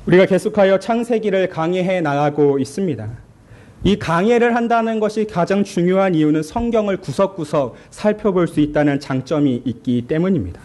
우리가 계속하여 창세기를 강의해 나가고 있습니다. 이 강해를 한다는 것이 가장 중요한 이유는 성경을 구석구석 살펴볼 수 있다는 장점이 있기 때문입니다.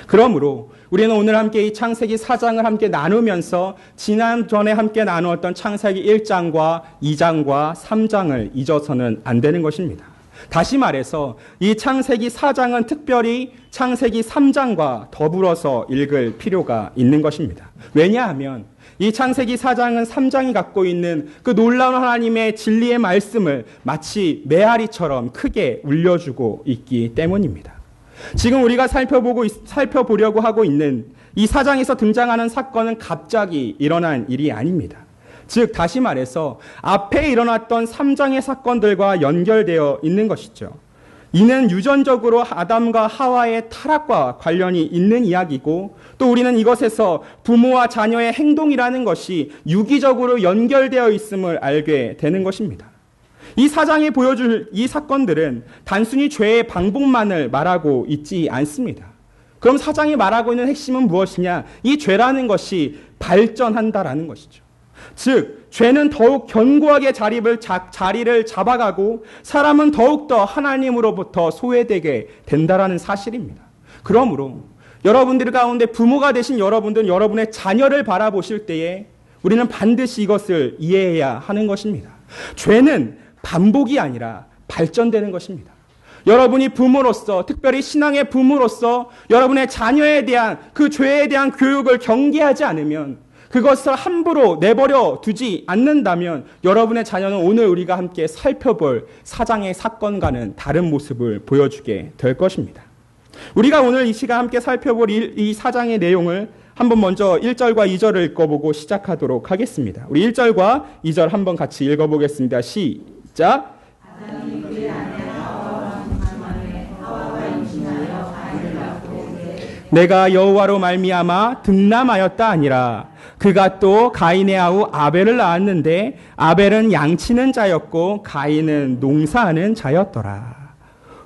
그러므로 우리는 오늘 함께 이 창세기 4장을 함께 나누면서 지난전에 함께 나누었던 창세기 1장과 2장과 3장을 잊어서는 안 되는 것입니다. 다시 말해서 이 창세기 4장은 특별히 창세기 3장과 더불어서 읽을 필요가 있는 것입니다. 왜냐하면 이 창세기 4장은 3장이 갖고 있는 그 놀라운 하나님의 진리의 말씀을 마치 메아리처럼 크게 울려주고 있기 때문입니다. 지금 우리가 살펴보려고 하고 있는 이 4장에서 등장하는 사건은 갑자기 일어난 일이 아닙니다. 즉 다시 말해서 앞에 일어났던 3장의 사건들과 연결되어 있는 것이죠. 이는 유전적으로 아담과 하와의 타락과 관련이 있는 이야기고, 또 우리는 이것에서 부모와 자녀의 행동이라는 것이 유기적으로 연결되어 있음을 알게 되는 것입니다. 이 사장이 보여줄 이 사건들은 단순히 죄의 방법만을 말하고 있지 않습니다. 그럼 사장이 말하고 있는 핵심은 무엇이냐? 이 죄라는 것이 발전한다라는 것이죠. 즉 죄는 더욱 견고하게 자리를 잡아가고 사람은 더욱더 하나님으로부터 소외되게 된다라는 사실입니다. 그러므로 여러분들 가운데 부모가 되신 여러분들은 여러분의 자녀를 바라보실 때에 우리는 반드시 이것을 이해해야 하는 것입니다. 죄는 반복이 아니라 발전되는 것입니다. 여러분이 부모로서, 특별히 신앙의 부모로서 여러분의 자녀에 대한 그 죄에 대한 교육을 경계하지 않으면, 그것을 함부로 내버려 두지 않는다면 여러분의 자녀는 오늘 우리가 함께 살펴볼 4장의 사건과는 다른 모습을 보여주게 될 것입니다. 우리가 오늘 이 시간 함께 살펴볼 이 4장의 내용을 한번 먼저 1절과 2절을 읽어보고 시작하도록 하겠습니다. 우리 1절과 2절 한번 같이 읽어보겠습니다. 시작. 내가 여호와로 말미암아 등남하였다 아니라 그가 또 가인의 아우 아벨을 낳았는데 아벨은 양치는 자였고 가인은 농사하는 자였더라.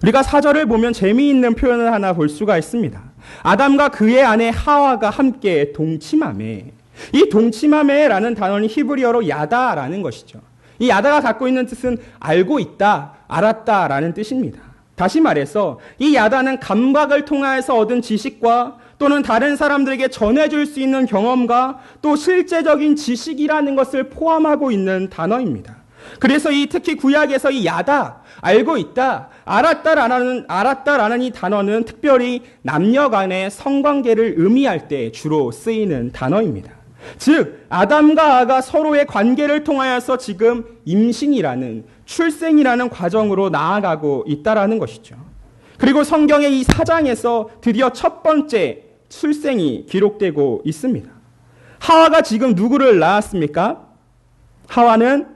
우리가 4절을 보면 재미있는 표현을 하나 볼 수가 있습니다. 아담과 그의 아내 하와가 함께 동침하매. 이 동침하매라는 단어는 히브리어로 야다라는 것이죠. 이 야다가 갖고 있는 뜻은 알고 있다, 알았다라는 뜻입니다. 다시 말해서 이 야다는 감각을 통해서 얻은 지식과 또는 다른 사람들에게 전해줄 수 있는 경험과 또 실제적인 지식이라는 것을 포함하고 있는 단어입니다. 그래서 특히 구약에서 이 야다, 알고 있다, 알았다라는 이 단어는 특별히 남녀 간의 성관계를 의미할 때 주로 쓰이는 단어입니다. 즉 아담과 하와가 서로의 관계를 통하여서 지금 임신이라는, 출생이라는 과정으로 나아가고 있다라는 것이죠. 그리고 성경의 이 4장에서 드디어 첫 번째 출생이 기록되고 있습니다. 하와가 지금 누구를 낳았습니까? 하와는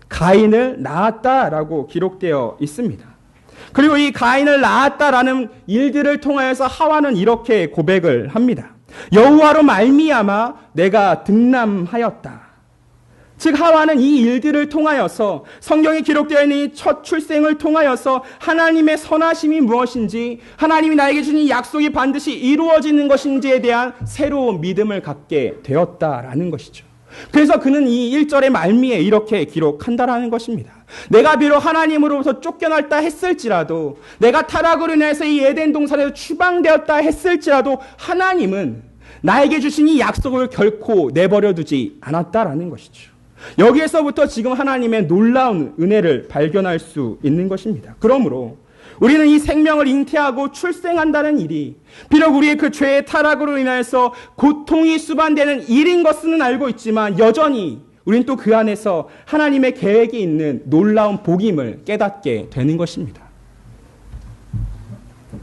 가인을 낳았다라고 기록되어 있습니다. 그리고 이 가인을 낳았다라는 일들을 통하여서 하와는 이렇게 고백을 합니다. 여호와로 말미암아 내가 등남하였다. 즉 하와는 이 일들을 통하여서, 성경에 기록되어 있는 이 첫 출생을 통하여서 하나님의 선하심이 무엇인지, 하나님이 나에게 주신 약속이 반드시 이루어지는 것인지에 대한 새로운 믿음을 갖게 되었다라는 것이죠. 그래서 그는 이 1절의 말미에 이렇게 기록한다라는 것입니다. 내가 비록 하나님으로부터 쫓겨났다 했을지라도, 내가 타락으로 인해서 이 에덴 동산에서 추방되었다 했을지라도 하나님은 나에게 주신 이 약속을 결코 내버려 두지 않았다라는 것이죠. 여기에서부터 지금 하나님의 놀라운 은혜를 발견할 수 있는 것입니다. 그러므로 우리는 이 생명을 잉태하고 출생한다는 일이 비록 우리의 그 죄의 타락으로 인해서 고통이 수반되는 일인 것은 알고 있지만, 여전히 우리는 또 그 안에서 하나님의 계획이 있는 놀라운 복임을 깨닫게 되는 것입니다.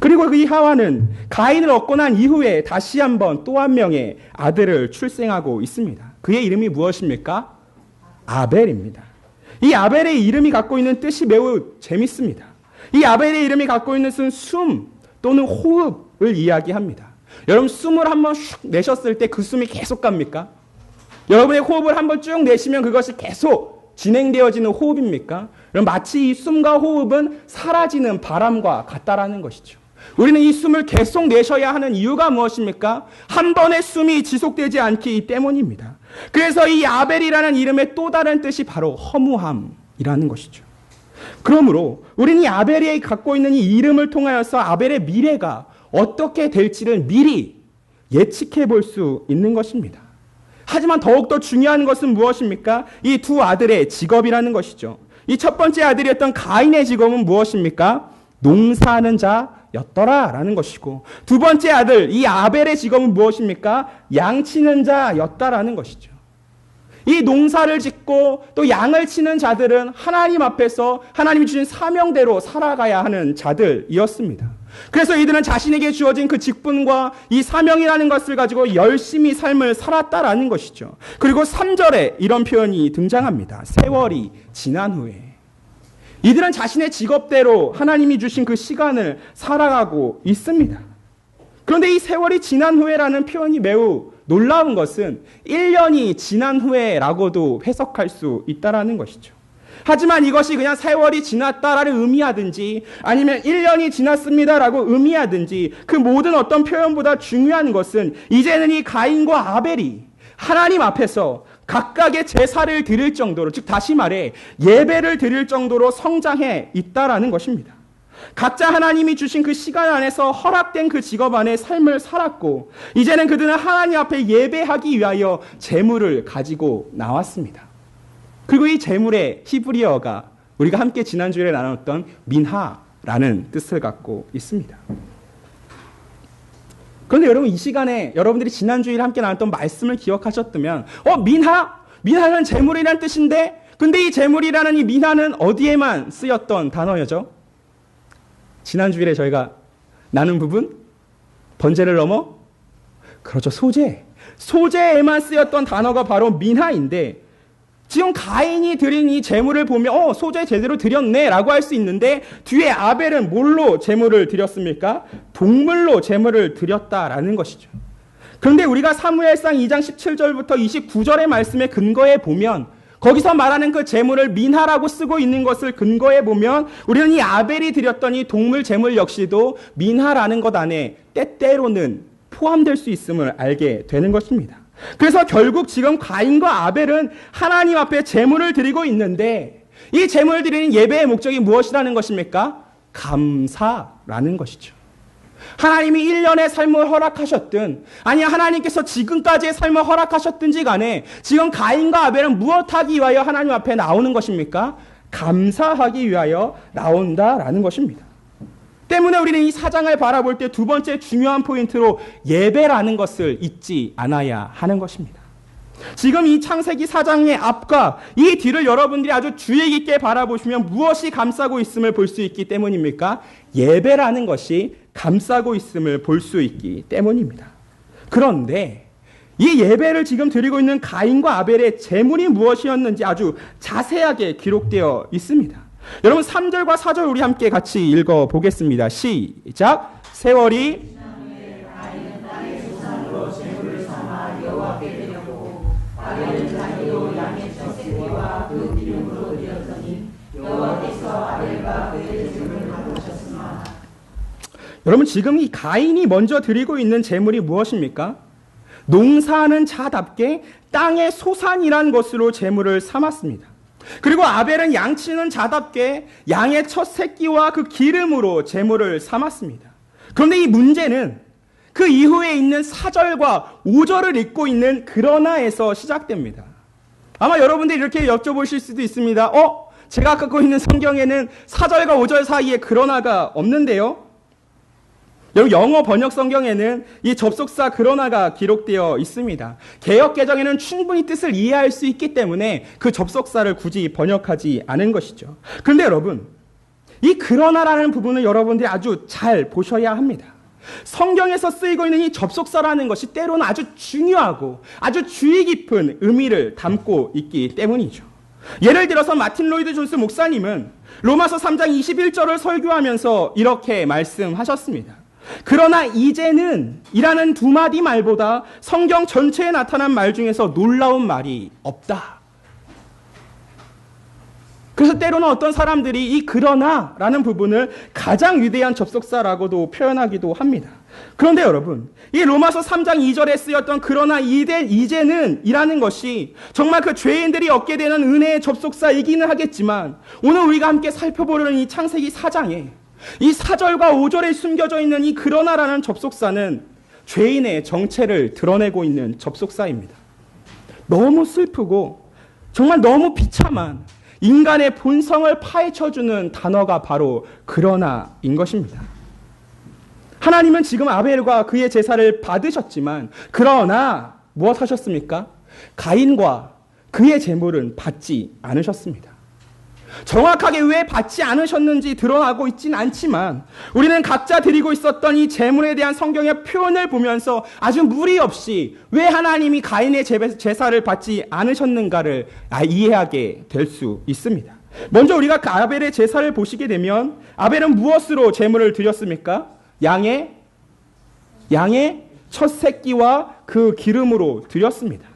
그리고 이 하와는 가인을 얻고 난 이후에 다시 한번 또 한 명의 아들을 출생하고 있습니다. 그의 이름이 무엇입니까? 아벨입니다. 이 아벨의 이름이 갖고 있는 뜻이 매우 재밌습니다. 이 아벨의 이름이 갖고 있는 뜻은 숨 또는 호흡을 이야기합니다. 여러분, 숨을 한번 슉 내셨을 때 그 숨이 계속 갑니까? 여러분의 호흡을 한번 쭉 내쉬면 그것이 계속 진행되어지는 호흡입니까? 마치 이 숨과 호흡은 사라지는 바람과 같다라는 것이죠. 우리는 이 숨을 계속 내셔야 하는 이유가 무엇입니까? 한 번의 숨이 지속되지 않기 때문입니다. 그래서 이 아벨이라는 이름의 또 다른 뜻이 바로 허무함이라는 것이죠. 그러므로 우리는 이 아벨이 갖고 있는 이 이름을 통하여서 아벨의 미래가 어떻게 될지를 미리 예측해 볼 수 있는 것입니다. 하지만 더욱더 중요한 것은 무엇입니까? 이 두 아들의 직업이라는 것이죠. 이 첫 번째 아들이었던 가인의 직업은 무엇입니까? 농사하는 자였더라라는 것이고, 두 번째 아들 이 아벨의 직업은 무엇입니까? 양치는 자였다라는 것이죠. 이 농사를 짓고 또 양을 치는 자들은 하나님 앞에서 하나님이 주신 사명대로 살아가야 하는 자들이었습니다. 그래서 이들은 자신에게 주어진 그 직분과 이 사명이라는 것을 가지고 열심히 삶을 살았다라는 것이죠. 그리고 3절에 이런 표현이 등장합니다. 세월이 지난 후에. 이들은 자신의 직업대로 하나님이 주신 그 시간을 살아가고 있습니다. 그런데 이 세월이 지난 후에라는 표현이 매우 놀라운 것은 1년이 지난 후에라고도 해석할 수 있다라는 것이죠. 하지만 이것이 그냥 세월이 지났다라를 의미하든지 아니면 1년이 지났습니다라고 의미하든지 그 모든 어떤 표현보다 중요한 것은 이제는 이 가인과 아벨이 하나님 앞에서 각각의 제사를 드릴 정도로, 즉 다시 말해 예배를 드릴 정도로 성장해 있다라는 것입니다. 각자 하나님이 주신 그 시간 안에서 허락된 그 직업 안에 삶을 살았고, 이제는 그들은 하나님 앞에 예배하기 위하여 재물을 가지고 나왔습니다. 그리고 이 재물의 히브리어가 우리가 함께 지난주에 나눴던 민하라는 뜻을 갖고 있습니다. 그런데 여러분, 이 시간에 여러분들이 지난주에 함께 나눴던 말씀을 기억하셨다면 민하는 재물이라는 뜻인데, 근데 이 재물이라는 이 민하는 어디에만 쓰였던 단어였죠? 지난주일에 저희가 나눈 부분? 번제를 넘어? 그렇죠. 소제에만 쓰였던 단어가 바로 민하인데, 지금 가인이 드린 이 제물을 보면 소제 제대로 드렸네 라고 할 수 있는데, 뒤에 아벨은 뭘로 제물을 드렸습니까? 동물로 제물을 드렸다라는 것이죠. 그런데 우리가 사무엘상 2장 17절부터 29절의 말씀에 근거해 보면, 거기서 말하는 그 제물을 민하라고 쓰고 있는 것을 근거해 보면 우리는 이 아벨이 드렸던 이 동물 제물 역시도 민하라는 것 안에 때때로는 포함될 수 있음을 알게 되는 것입니다. 그래서 결국 지금 가인과 아벨은 하나님 앞에 제물을 드리고 있는데, 이 제물을 드리는 예배의 목적이 무엇이라는 것입니까? 감사라는 것이죠. 하나님이 1년의 삶을 허락하셨든 아니 하나님께서 지금까지의 삶을 허락하셨든지 간에 지금 가인과 아벨은 무엇하기 위하여 하나님 앞에 나오는 것입니까? 감사하기 위하여 나온다라는 것입니다. 때문에 우리는 이 사장을 바라볼 때 두 번째 중요한 포인트로 예배라는 것을 잊지 않아야 하는 것입니다. 지금 이 창세기 4장의 앞과 이 뒤를 여러분들이 아주 주의 깊게 바라보시면 무엇이 감싸고 있음을 볼 수 있기 때문입니까? 예배라는 것이 감싸고 있음을 볼 수 있기 때문입니다. 그런데 이 예배를 지금 드리고 있는 가인과 아벨의 제물이 무엇이었는지 아주 자세하게 기록되어 있습니다. 여러분 3절과 4절 우리 함께 같이 읽어보겠습니다. 시작. 세월이 여러분 지금 이 가인이 먼저 드리고 있는 제물이 무엇입니까? 농사하는 자답게 땅의 소산이란 것으로 제물을 삼았습니다. 그리고 아벨은 양치는 자답게 양의 첫 새끼와 그 기름으로 제물을 삼았습니다. 그런데 이 문제는 그 이후에 있는 4절과 5절을 읽고 있는 그러나에서 시작됩니다. 아마 여러분들이 이렇게 여쭤보실 수도 있습니다. 제가 갖고 있는 성경에는 4절과 5절 사이에 그러나가 없는데요. 여러분 영어 번역 성경에는 이 접속사 그러나가 기록되어 있습니다. 개역 개정에는 충분히 뜻을 이해할 수 있기 때문에 그 접속사를 굳이 번역하지 않은 것이죠. 그런데 여러분 이 그러나라는 부분을 여러분들이 아주 잘 보셔야 합니다. 성경에서 쓰이고 있는 이 접속사라는 것이 때로는 아주 중요하고 아주 주의 깊은 의미를 담고 있기 때문이죠. 예를 들어서 마틴 로이드 존스 목사님은 로마서 3장 21절을 설교하면서 이렇게 말씀하셨습니다. 그러나 이제는 이라는 두 마디 말보다 성경 전체에 나타난 말 중에서 놀라운 말이 없다. 그래서 때로는 어떤 사람들이 이 그러나라는 부분을 가장 위대한 접속사라고도 표현하기도 합니다. 그런데 여러분, 이 로마서 3장 2절에 쓰였던 그러나 이제는 이라는 것이 정말 그 죄인들이 얻게 되는 은혜의 접속사이기는 하겠지만, 오늘 우리가 함께 살펴보려는 이 창세기 4장에 이 4절과 5절에 숨겨져 있는 이 그러나라는 접속사는 죄인의 정체를 드러내고 있는 접속사입니다. 너무 슬프고 정말 너무 비참한 인간의 본성을 파헤쳐주는 단어가 바로 그러나인 것입니다. 하나님은 지금 아벨과 그의 제사를 받으셨지만, 그러나 무엇 하셨습니까? 가인과 그의 제물은 받지 않으셨습니다. 정확하게 왜 받지 않으셨는지 드러나고 있진 않지만, 우리는 각자 드리고 있었던 이 제물에 대한 성경의 표현을 보면서 아주 무리 없이 왜 하나님이 가인의 제사를 받지 않으셨는가를 이해하게 될 수 있습니다. 먼저 우리가 그 아벨의 제사를 보시게 되면, 아벨은 무엇으로 제물을 드렸습니까? 양의 첫 새끼와 그 기름으로 드렸습니다.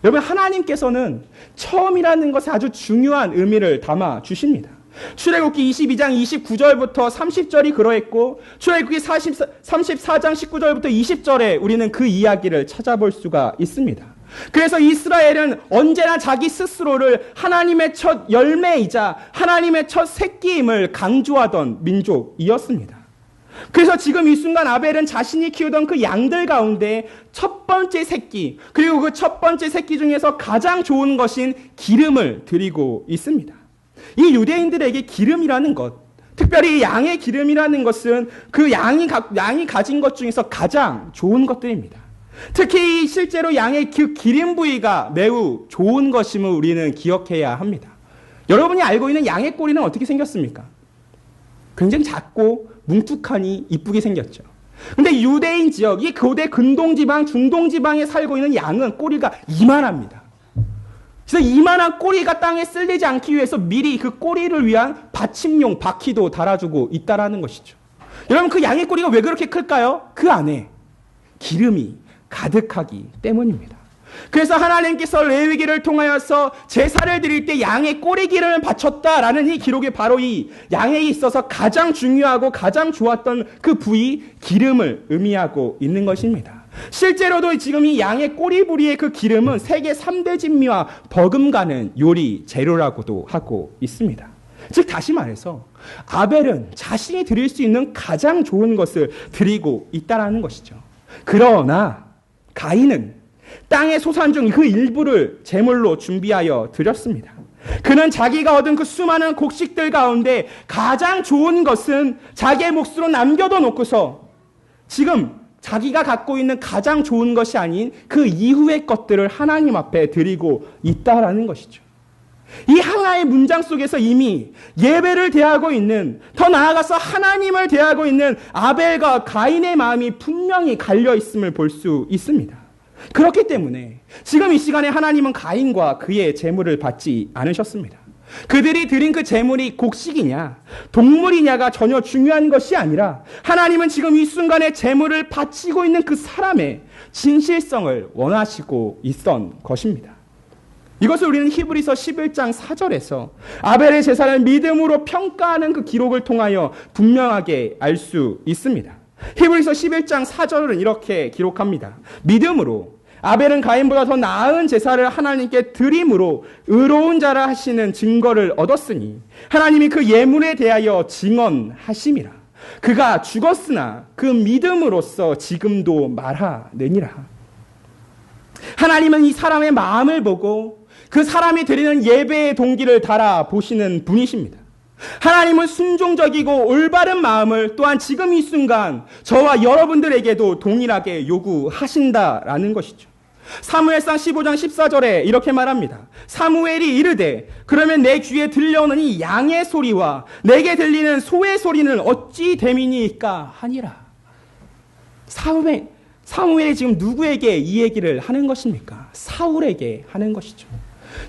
여러분, 하나님께서는 처음이라는 것에 아주 중요한 의미를 담아 주십니다. 출애굽기 22장 29절부터 30절이 그러했고, 출애굽기 34장 19절부터 20절에 우리는 그 이야기를 찾아볼 수가 있습니다. 그래서 이스라엘은 언제나 자기 스스로를 하나님의 첫 열매이자 하나님의 첫 새끼임을 강조하던 민족이었습니다. 그래서 지금 이 순간 아벨은 자신이 키우던 그 양들 가운데 첫 번째 새끼, 그리고 그 첫 번째 새끼 중에서 가장 좋은 것인 기름을 드리고 있습니다. 이 유대인들에게 기름이라는 것, 특별히 양의 기름이라는 것은 그 양이 가진 것 중에서 가장 좋은 것들입니다. 특히 실제로 양의 그 기름 부위가 매우 좋은 것임을 우리는 기억해야 합니다. 여러분이 알고 있는 양의 꼬리는 어떻게 생겼습니까? 굉장히 작고 뭉툭하니 이쁘게 생겼죠. 근데 유대인 지역, 이 고대 근동지방, 중동지방에 살고 있는 양은 꼬리가 이만합니다. 그래서 이만한 꼬리가 땅에 쓸리지 않기 위해서 미리 그 꼬리를 위한 받침용 바퀴도 달아주고 있다라는 것이죠. 여러분, 그 양의 꼬리가 왜 그렇게 클까요? 그 안에 기름이 가득하기 때문입니다. 그래서 하나님께서 레위기를 통하여서 제사를 드릴 때 양의 꼬리 기름을 바쳤다라는 이 기록이 바로 이 양에 있어서 가장 중요하고 가장 좋았던 그 부위 기름을 의미하고 있는 것입니다. 실제로도 지금 이 양의 꼬리 부리의 그 기름은 세계 3대 진미와 버금가는 요리 재료라고도 하고 있습니다. 즉 다시 말해서 아벨은 자신이 드릴 수 있는 가장 좋은 것을 드리고 있다라는 것이죠. 그러나 가인은 땅의 소산 중 그 일부를 제물로 준비하여 드렸습니다. 그는 자기가 얻은 그 수많은 곡식들 가운데 가장 좋은 것은 자기의 몫으로 남겨둬 놓고서 지금 자기가 갖고 있는 가장 좋은 것이 아닌 그 이후의 것들을 하나님 앞에 드리고 있다라는 것이죠. 이 하나의 문장 속에서 이미 예배를 대하고 있는, 더 나아가서 하나님을 대하고 있는 아벨과 가인의 마음이 분명히 갈려 있음을 볼 수 있습니다. 그렇기 때문에 지금 이 시간에 하나님은 가인과 그의 제물을 받지 않으셨습니다. 그들이 드린 그 제물이 곡식이냐 동물이냐가 전혀 중요한 것이 아니라, 하나님은 지금 이 순간에 제물을 바치고 있는 그 사람의 진실성을 원하시고 있던 것입니다. 이것을 우리는 히브리서 11장 4절에서 아벨의 제사를 믿음으로 평가하는 그 기록을 통하여 분명하게 알 수 있습니다. 히브리서 11장 4절은 이렇게 기록합니다. 믿음으로 아벨은 가인보다 더 나은 제사를 하나님께 드림으로 의로운 자라 하시는 증거를 얻었으니 하나님이 그 예물에 대하여 증언하심이라. 그가 죽었으나 그 믿음으로써 지금도 말하느니라. 하나님은 이 사람의 마음을 보고 그 사람이 드리는 예배의 동기를 달아보시는 분이십니다. 하나님은 순종적이고 올바른 마음을 또한 지금 이 순간 저와 여러분들에게도 동일하게 요구하신다라는 것이죠. 사무엘상 15장 14절에 이렇게 말합니다. 사무엘이 이르되 그러면 내 귀에 들려오는 이 양의 소리와 내게 들리는 소의 소리는 어찌 됨이니까 하니라. 사무엘이 지금 누구에게 이 얘기를 하는 것입니까? 사울에게 하는 것이죠.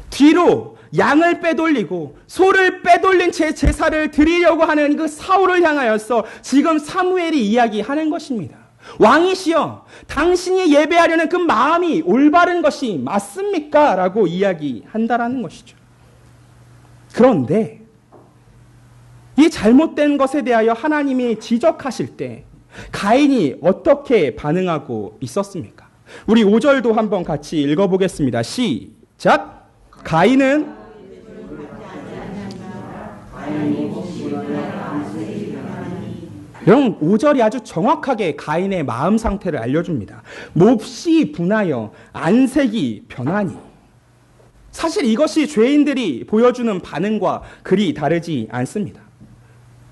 뒤로 양을 빼돌리고 소를 빼돌린 채 제사를 드리려고 하는 그 사울을 향하여서 지금 사무엘이 이야기하는 것입니다. 왕이시여, 당신이 예배하려는 그 마음이 올바른 것이 맞습니까? 라고 이야기한다라는 것이죠. 그런데 이 잘못된 것에 대하여 하나님이 지적하실 때 가인이 어떻게 반응하고 있었습니까? 우리 5절도 한번 같이 읽어보겠습니다. 시작. 가인은 여러분 5절이 아주 정확하게 가인의 마음 상태를 알려줍니다. 몹시 분하여 안색이 변하니. 사실 이것이 죄인들이 보여주는 반응과 그리 다르지 않습니다.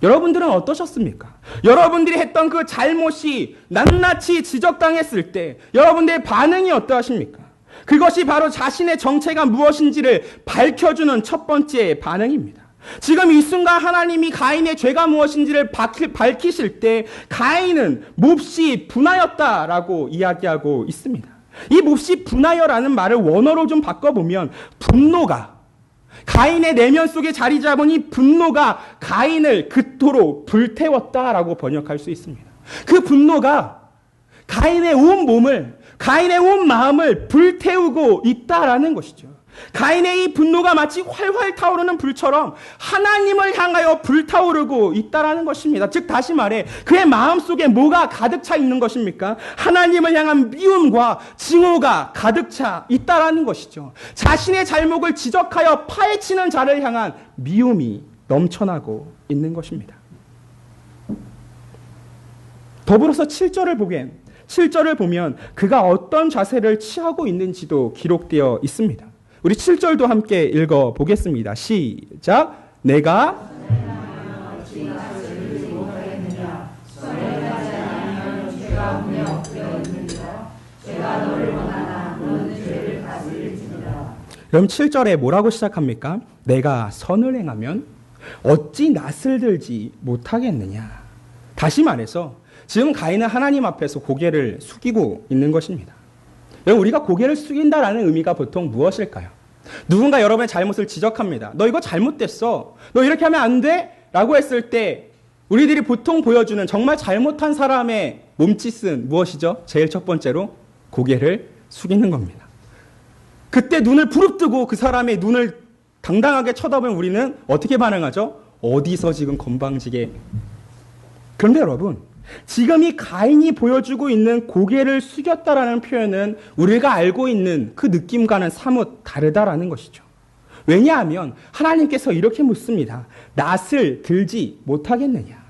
여러분들은 어떠셨습니까? 여러분들이 했던 그 잘못이 낱낱이 지적당했을 때 여러분들의 반응이 어떠하십니까? 그것이 바로 자신의 정체가 무엇인지를 밝혀주는 첫 번째 반응입니다. 지금 이 순간 하나님이 가인의 죄가 무엇인지를 밝히실 때 가인은 몹시 분하였다라고 이야기하고 있습니다. 이 몹시 분하여라는 말을 원어로 좀 바꿔보면 분노가, 가인의 내면 속에 자리 잡은 이 분노가 가인을 그토록 불태웠다라고 번역할 수 있습니다. 그 분노가 가인의 온 몸을, 가인의 온 마음을 불태우고 있다라는 것이죠. 가인의 이 분노가 마치 활활 타오르는 불처럼 하나님을 향하여 불타오르고 있다라는 것입니다. 즉 다시 말해 그의 마음속에 뭐가 가득 차 있는 것입니까? 하나님을 향한 미움과 증오가 가득 차 있다라는 것이죠. 자신의 잘못을 지적하여 파헤치는 자를 향한 미움이 넘쳐나고 있는 것입니다. 더불어서 7절을 보면 그가 어떤 자세를 취하고 있는지도 기록되어 있습니다. 우리 7절도 함께 읽어보겠습니다. 시작. 내가 그럼 7절에 뭐라고 시작합니까? 내가 선을 행하면 어찌 낯을 들지 못하겠느냐. 다시 말해서 지금 가인은 하나님 앞에서 고개를 숙이고 있는 것입니다. 우리가 고개를 숙인다라는 의미가 보통 무엇일까요? 누군가 여러분의 잘못을 지적합니다. 너 이거 잘못됐어. 너 이렇게 하면 안 돼? 라고 했을 때 우리들이 보통 보여주는 정말 잘못한 사람의 몸짓은 무엇이죠? 제일 첫 번째로 고개를 숙이는 겁니다. 그때 눈을 부릅뜨고 그 사람의 눈을 당당하게 쳐다보면 우리는 어떻게 반응하죠? 어디서 지금 건방지게. 그런데 여러분, 지금 이 가인이 보여주고 있는 고개를 숙였다라는 표현은 우리가 알고 있는 그 느낌과는 사뭇 다르다라는 것이죠. 왜냐하면 하나님께서 이렇게 묻습니다. 낯을 들지 못하겠느냐.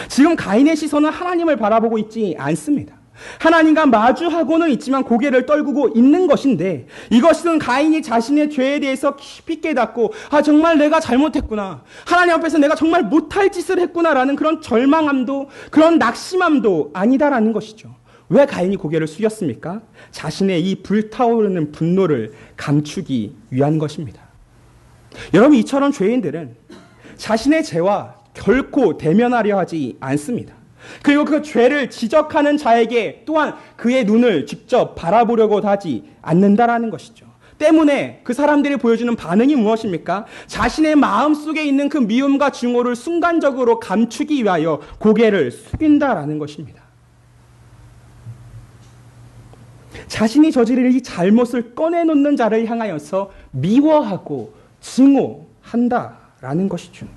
지금 가인의 시선은 하나님을 바라보고 있지 않습니다. 하나님과 마주하고는 있지만 고개를 떨구고 있는 것인데 이것은 가인이 자신의 죄에 대해서 깊이 깨닫고 정말 내가 잘못했구나. 하나님 앞에서 내가 정말 못할 짓을 했구나라는 그런 절망함도 그런 낙심함도 아니다라는 것이죠. 왜 가인이 고개를 숙였습니까? 자신의 이 불타오르는 분노를 감추기 위한 것입니다. 여러분, 이처럼 죄인들은 자신의 죄와 결코 대면하려 하지 않습니다. 그리고 그 죄를 지적하는 자에게 또한 그의 눈을 직접 바라보려고 하지 않는다라는 것이죠. 때문에 그 사람들이 보여주는 반응이 무엇입니까? 자신의 마음속에 있는 그 미움과 증오를 순간적으로 감추기 위하여 고개를 숙인다라는 것입니다. 자신이 저지를 이 잘못을 꺼내놓는 자를 향하여서 미워하고 증오한다라는 것이죠.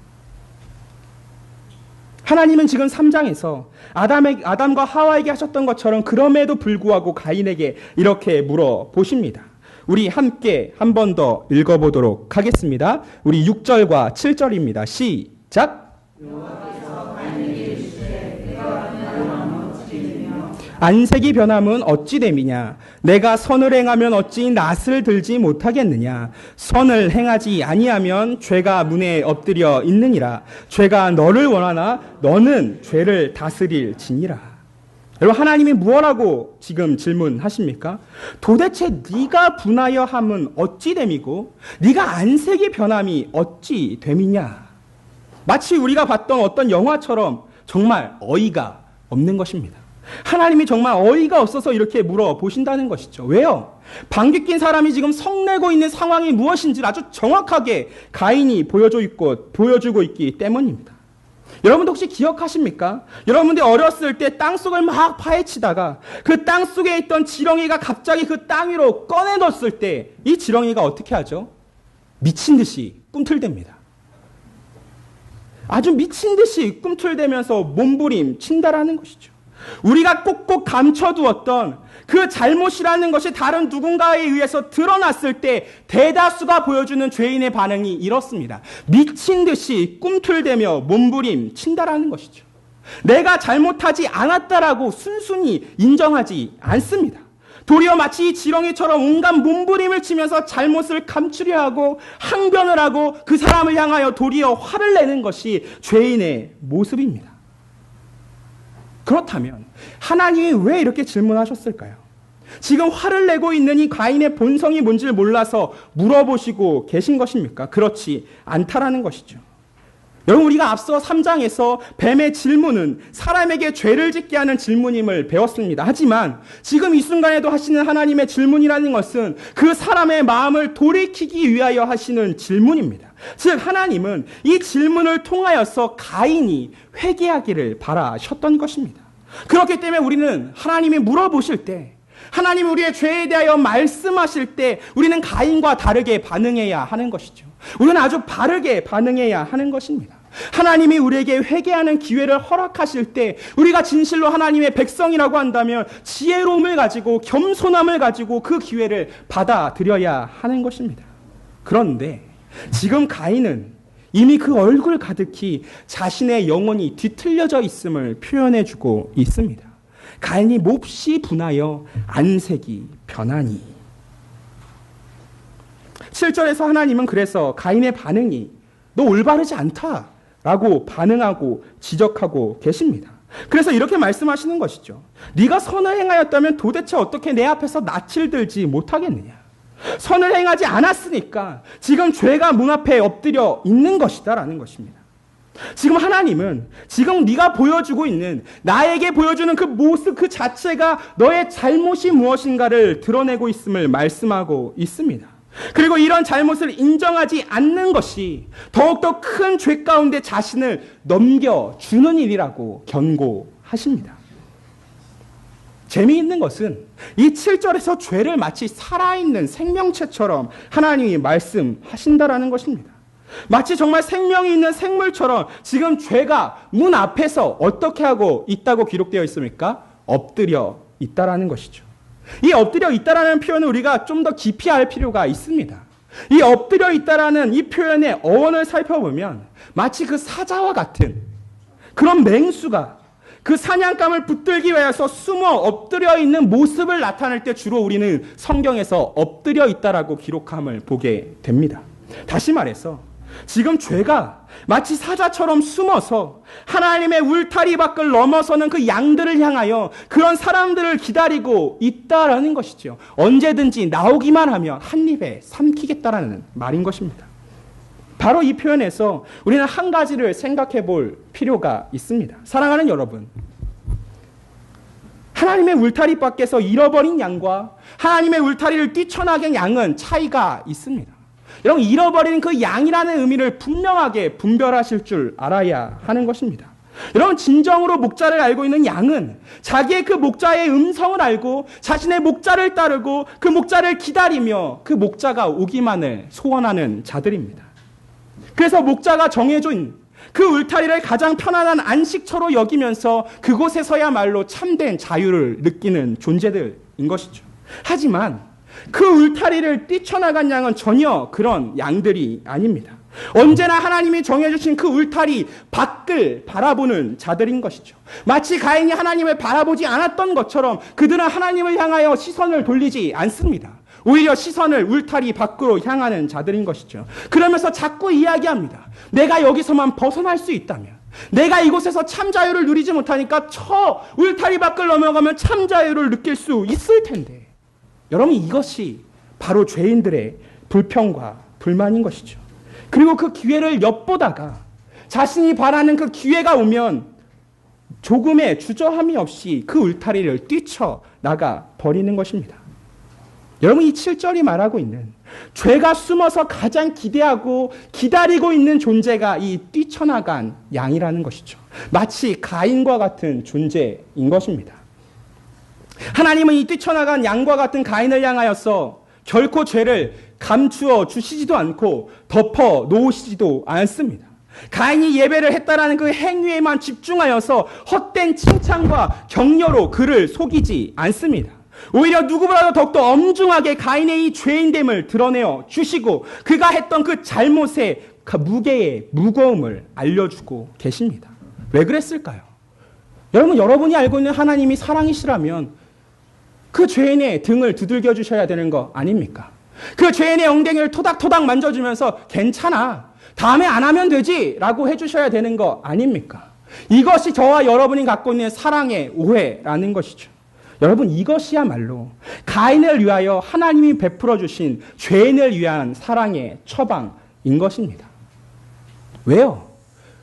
하나님은 지금 3장에서 아담과 하와에게 하셨던 것처럼 그럼에도 불구하고 가인에게 이렇게 물어보십니다. 우리 함께 한 번 더 읽어보도록 하겠습니다. 우리 6절과 7절입니다. 시작. 안색이 변함은 어찌 됨이냐. 내가 선을 행하면 어찌 낯을 들지 못하겠느냐. 선을 행하지 아니하면 죄가 문에 엎드려 있느니라. 죄가 너를 원하나 너는 죄를 다스릴지니라. 여러분, 하나님이 무엇라고 지금 질문하십니까? 도대체 네가 분하여 함은 어찌 됨이고 네가 안색이 변함이 어찌 됨이냐. 마치 우리가 봤던 어떤 영화처럼 정말 어이가 없는 것입니다. 하나님이 정말 어이가 없어서 이렇게 물어보신다는 것이죠. 왜요? 방귀 낀 사람이 지금 성내고 있는 상황이 무엇인지를 아주 정확하게 가인이 보여주고 있기 때문입니다. 여러분도 혹시 기억하십니까? 여러분들 어렸을 때 땅속을 막 파헤치다가 그 땅속에 있던 지렁이가 갑자기 그 땅 위로 꺼내넣었을 때 이 지렁이가 어떻게 하죠? 미친 듯이 꿈틀댑니다. 아주 미친 듯이 꿈틀대면서 몸부림 친다라는 것이죠. 우리가 꼭꼭 감춰두었던 그 잘못이라는 것이 다른 누군가에 의해서 드러났을 때 대다수가 보여주는 죄인의 반응이 이렇습니다. 미친 듯이 꿈틀대며 몸부림 친다라는 것이죠. 내가 잘못하지 않았다라고 순순히 인정하지 않습니다. 도리어 마치 지렁이처럼 온갖 몸부림을 치면서 잘못을 감추려 하고 항변을 하고 그 사람을 향하여 도리어 화를 내는 것이 죄인의 모습입니다. 그렇다면 하나님이 왜 이렇게 질문하셨을까요? 지금 화를 내고 있는 이 가인의 본성이 뭔지를 몰라서 물어보시고 계신 것입니까? 그렇지 않다라는 것이죠. 여러분, 우리가 앞서 3장에서 뱀의 질문은 사람에게 죄를 짓게 하는 질문임을 배웠습니다. 하지만 지금 이 순간에도 하시는 하나님의 질문이라는 것은 그 사람의 마음을 돌이키기 위하여 하시는 질문입니다. 즉 하나님은 이 질문을 통하여서 가인이 회개하기를 바라셨던 것입니다. 그렇기 때문에 우리는 하나님이 물어보실 때, 하나님이 우리의 죄에 대하여 말씀하실 때 우리는 가인과 다르게 반응해야 하는 것이죠. 우리는 아주 바르게 반응해야 하는 것입니다. 하나님이 우리에게 회개하는 기회를 허락하실 때 우리가 진실로 하나님의 백성이라고 한다면 지혜로움을 가지고 겸손함을 가지고 그 기회를 받아들여야 하는 것입니다. 그런데 지금 가인은 이미 그 얼굴 가득히 자신의 영혼이 뒤틀려져 있음을 표현해주고 있습니다. 가인이 몹시 분하여 안색이 변하니. 7절에서 하나님은 그래서 가인의 반응이 너 올바르지 않다라고 반응하고 지적하고 계십니다. 그래서 이렇게 말씀하시는 것이죠. 네가 선을 행하였다면 도대체 어떻게 내 앞에서 낯을 들지 못하겠느냐. 선을 행하지 않았으니까 지금 죄가 문 앞에 엎드려 있는 것이다라는 것입니다. 지금 하나님은 지금 네가 보여주고 있는, 나에게 보여주는 그 모습 그 자체가 너의 잘못이 무엇인가를 드러내고 있음을 말씀하고 있습니다. 그리고 이런 잘못을 인정하지 않는 것이 더욱더 큰 죄 가운데 자신을 넘겨주는 일이라고 경고하십니다. 재미있는 것은 이 7절에서 죄를 마치 살아있는 생명체처럼 하나님이 말씀하신다라는 것입니다. 마치 정말 생명이 있는 생물처럼 지금 죄가 문 앞에서 어떻게 하고 있다고 기록되어 있습니까? 엎드려 있다라는 것이죠. 이 엎드려 있다라는 표현을 우리가 좀 더 깊이 알 필요가 있습니다. 이 엎드려 있다라는 이 표현의 어원을 살펴보면 마치 그 사자와 같은 그런 맹수가 그 사냥감을 붙들기 위해서 숨어 엎드려 있는 모습을 나타낼 때 주로 우리는 성경에서 엎드려 있다라고 기록함을 보게 됩니다. 다시 말해서 지금 죄가 마치 사자처럼 숨어서 하나님의 울타리 밖을 넘어서는 그 양들을 향하여 그런 사람들을 기다리고 있다라는 것이죠. 언제든지 나오기만 하면 한 입에 삼키겠다라는 말인 것입니다. 바로 이 표현에서 우리는 한 가지를 생각해 볼 필요가 있습니다. 사랑하는 여러분, 하나님의 울타리 밖에서 잃어버린 양과 하나님의 울타리를 뛰쳐나간 양은 차이가 있습니다. 여러분, 잃어버린 그 양이라는 의미를 분명하게 분별하실 줄 알아야 하는 것입니다. 여러분, 진정으로 목자를 알고 있는 양은 자기의 그 목자의 음성을 알고 자신의 목자를 따르고 그 목자를 기다리며 그 목자가 오기만을 소원하는 자들입니다. 그래서 목자가 정해준 그 울타리를 가장 편안한 안식처로 여기면서 그곳에서야말로 참된 자유를 느끼는 존재들인 것이죠. 하지만 그 울타리를 뛰쳐나간 양은 전혀 그런 양들이 아닙니다. 언제나 하나님이 정해주신 그 울타리 밖을 바라보는 자들인 것이죠. 마치 가인이 하나님을 바라보지 않았던 것처럼 그들은 하나님을 향하여 시선을 돌리지 않습니다. 오히려 시선을 울타리 밖으로 향하는 자들인 것이죠. 그러면서 자꾸 이야기합니다. 내가 여기서만 벗어날 수 있다면, 내가 이곳에서 참 자유를 누리지 못하니까 저 울타리 밖을 넘어가면 참 자유를 느낄 수 있을 텐데. 여러분, 이것이 바로 죄인들의 불평과 불만인 것이죠. 그리고 그 기회를 엿보다가 자신이 바라는 그 기회가 오면 조금의 주저함이 없이 그 울타리를 뛰쳐나가 버리는 것입니다. 여러분, 이 7절이 말하고 있는 죄가 숨어서 가장 기대하고 기다리고 있는 존재가 이 뛰쳐나간 양이라는 것이죠. 마치 가인과 같은 존재인 것입니다. 하나님은 이 뛰쳐나간 양과 같은 가인을 향하여서 결코 죄를 감추어 주시지도 않고 덮어 놓으시지도 않습니다. 가인이 예배를 했다라는 그 행위에만 집중하여서 헛된 칭찬과 격려로 그를 속이지 않습니다. 오히려 누구보다도 더욱더 엄중하게 가인의 이 죄인됨을 드러내어 주시고 그가 했던 그 잘못의 그 무게의 무거움을 알려주고 계십니다. 왜 그랬을까요? 여러분이 알고 있는 하나님이 사랑이시라면 그 죄인의 등을 두들겨 주셔야 되는 거 아닙니까? 그 죄인의 엉덩이를 토닥토닥 만져주면서 괜찮아, 다음에 안 하면 되지 라고 해주셔야 되는 거 아닙니까? 이것이 저와 여러분이 갖고 있는 사랑의 오해라는 것이죠. 여러분, 이것이야말로 가인을 위하여 하나님이 베풀어 주신 죄인을 위한 사랑의 처방인 것입니다. 왜요?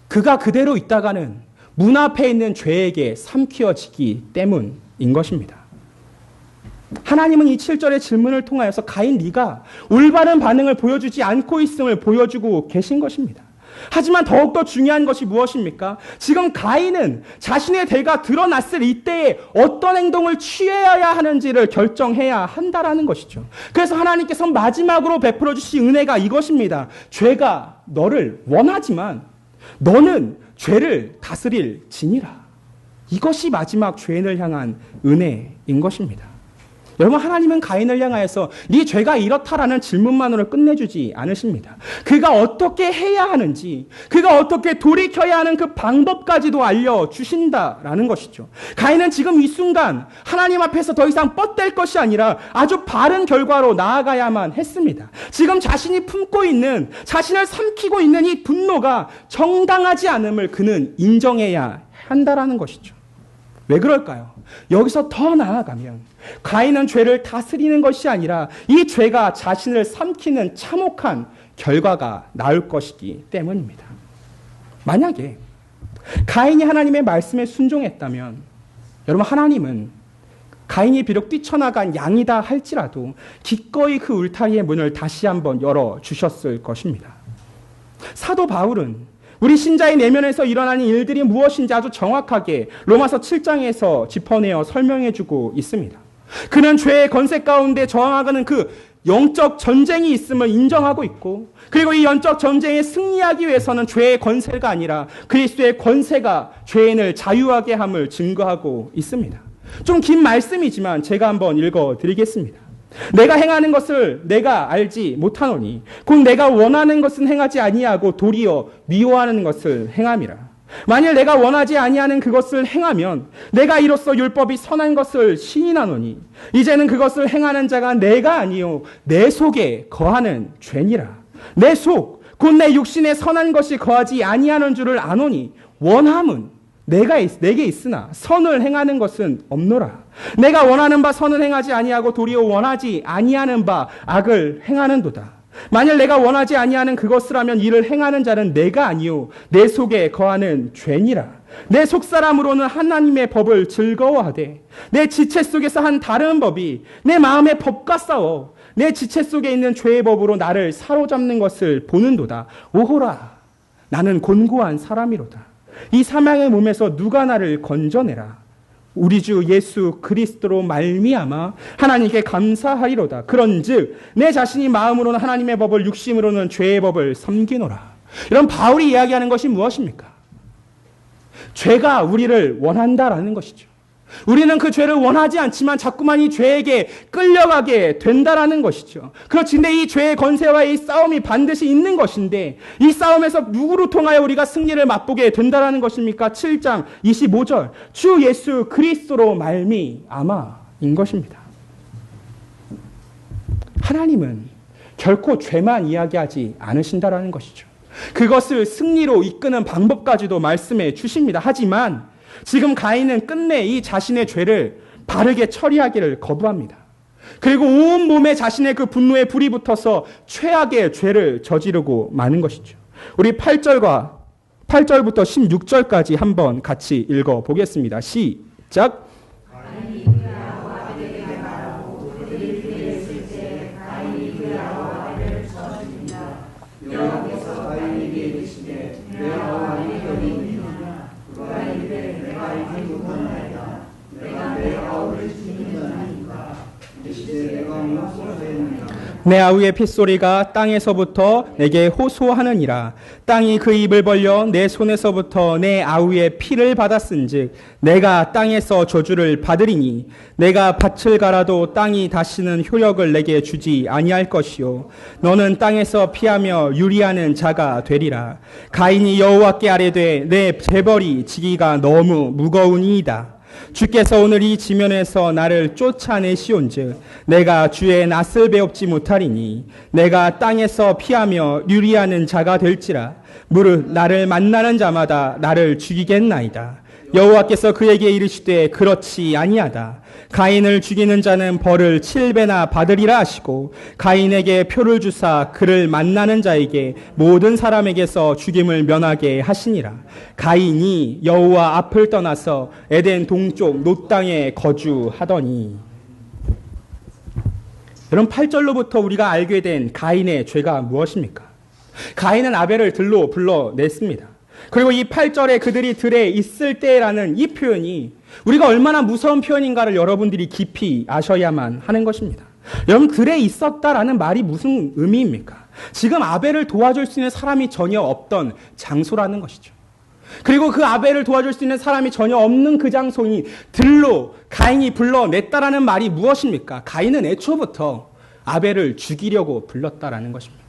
그가 그대로 있다가는 문 앞에 있는 죄에게 삼키어지기 때문인 것입니다. 하나님은 이 7절의 질문을 통하여서 가인 네가 올바른 반응을 보여주지 않고 있음을 보여주고 계신 것입니다. 하지만 더욱더 중요한 것이 무엇입니까? 지금 가인은 자신의 죄가 드러났을 이때에 어떤 행동을 취해야 하는지를 결정해야 한다라는 것이죠. 그래서 하나님께서 마지막으로 베풀어 주신 은혜가 이것입니다. 죄가 너를 원하지만 너는 죄를 다스릴 지니라. 이것이 마지막 죄인을 향한 은혜인 것입니다. 여러분, 하나님은 가인을 향하여서 네 죄가 이렇다라는 질문만으로 끝내주지 않으십니다. 그가 어떻게 해야 하는지, 그가 어떻게 돌이켜야 하는 그 방법까지도 알려주신다라는 것이죠. 가인은 지금 이 순간 하나님 앞에서 더 이상 뻗댈 것이 아니라 아주 바른 결과로 나아가야만 했습니다. 지금 자신이 품고 있는, 자신을 삼키고 있는 이 분노가 정당하지 않음을 그는 인정해야 한다라는 것이죠. 왜 그럴까요? 여기서 더 나아가면 가인은 죄를 다스리는 것이 아니라 이 죄가 자신을 삼키는 참혹한 결과가 나올 것이기 때문입니다. 만약에 가인이 하나님의 말씀에 순종했다면 여러분, 하나님은 가인이 비록 뛰쳐나간 양이다 할지라도 기꺼이 그 울타리의 문을 다시 한번 열어주셨을 것입니다. 사도 바울은 우리 신자의 내면에서 일어나는 일들이 무엇인지 아주 정확하게 로마서 7장에서 짚어내어 설명해주고 있습니다. 그는 죄의 권세 가운데 저항하는 그 영적 전쟁이 있음을 인정하고 있고, 그리고 이 영적 전쟁에 승리하기 위해서는 죄의 권세가 아니라 그리스도의 권세가 죄인을 자유하게 함을 증거하고 있습니다. 좀 긴 말씀이지만 제가 한번 읽어드리겠습니다. 내가 행하는 것을 내가 알지 못하노니 곧 내가 원하는 것은 행하지 아니하고 도리어 미워하는 것을 행함이라. 만일 내가 원하지 아니하는 그것을 행하면 내가 이로써 율법이 선한 것을 시인하노니 이제는 그것을 행하는 자가 내가 아니요 내 속에 거하는 죄니라. 내 속 곧 내 육신에 선한 것이 거하지 아니하는 줄을 아노니 원함은 내게 있으나 선을 행하는 것은 없노라. 내가 원하는 바 선을 행하지 아니하고 도리어 원하지 아니하는 바 악을 행하는도다. 만일 내가 원하지 아니하는 그것을 하면 이를 행하는 자는 내가 아니요 내 속에 거하는 죄니라. 내 속사람으로는 하나님의 법을 즐거워하되 내 지체 속에서 한 다른 법이 내 마음의 법과 싸워 내 지체 속에 있는 죄의 법으로 나를 사로잡는 것을 보는도다. 오호라, 나는 곤고한 사람이로다. 이 사망의 몸에서 누가 나를 건져내라. 우리 주 예수 그리스도로 말미암아 하나님께 감사하리로다. 그런즉 내 자신이 마음으로는 하나님의 법을, 육심으로는 죄의 법을 섬기노라. 이런 바울이 이야기하는 것이 무엇입니까? 죄가 우리를 원한다라는 것이죠. 우리는 그 죄를 원하지 않지만 자꾸만 이 죄에게 끌려가게 된다라는 것이죠. 그렇지. 근데 이 죄의 권세와의 이 싸움이 반드시 있는 것인데 이 싸움에서 누구로 통하여 우리가 승리를 맛보게 된다라는 것입니까? 7장 25절 주 예수 그리스도로 말미암아인 것입니다. 하나님은 결코 죄만 이야기하지 않으신다라는 것이죠. 그것을 승리로 이끄는 방법까지도 말씀해 주십니다. 하지만 지금 가인은 끝내 이 자신의 죄를 바르게 처리하기를 거부합니다. 그리고 온 몸에 자신의 그 분노의 불이 붙어서 최악의 죄를 저지르고 마는 것이죠. 우리 8절부터 16절까지 한번 같이 읽어보겠습니다. 시작. 내 아우의 핏소리가 땅에서부터 내게 호소하느니라. 땅이 그 입을 벌려 내 손에서부터 내 아우의 피를 받았은즉 내가 땅에서 저주를 받으리니 내가 밭을 갈아도 땅이 다시는 효력을 내게 주지 아니할 것이요 너는 땅에서 피하며 유리하는 자가 되리라. 가인이 여호와께 아뢰되 내 재벌이 지기가 너무 무거우니이다. 주께서 오늘 이 지면에서 나를 쫓아내시온즉 내가 주의 낯을 배웁지 못하리니 내가 땅에서 피하며 유리하는 자가 될지라. 무릇 나를 만나는 자마다 나를 죽이겠나이다. 여호와께서 그에게 이르시되 그렇지 아니하다. 가인을 죽이는 자는 벌을 7배나 받으리라 하시고 가인에게 표를 주사 그를 만나는 자에게 모든 사람에게서 죽임을 면하게 하시니라. 가인이 여호와 앞을 떠나서 에덴 동쪽 놋 땅에 거주하더니. 여러분 8절로부터 우리가 알게 된 가인의 죄가 무엇입니까? 가인은 아벨을 들로 불러냈습니다. 그리고 이 8절에 그들이 들에 있을 때라는 이 표현이 우리가 얼마나 무서운 표현인가를 여러분들이 깊이 아셔야만 하는 것입니다. 여러분 들에 있었다라는 말이 무슨 의미입니까? 지금 아벨을 도와줄 수 있는 사람이 전혀 없던 장소라는 것이죠. 그리고 그 아벨을 도와줄 수 있는 사람이 전혀 없는 그 장소니 들로 가인이 불러냈다라는 말이 무엇입니까? 가인은 애초부터 아벨을 죽이려고 불렀다라는 것입니다.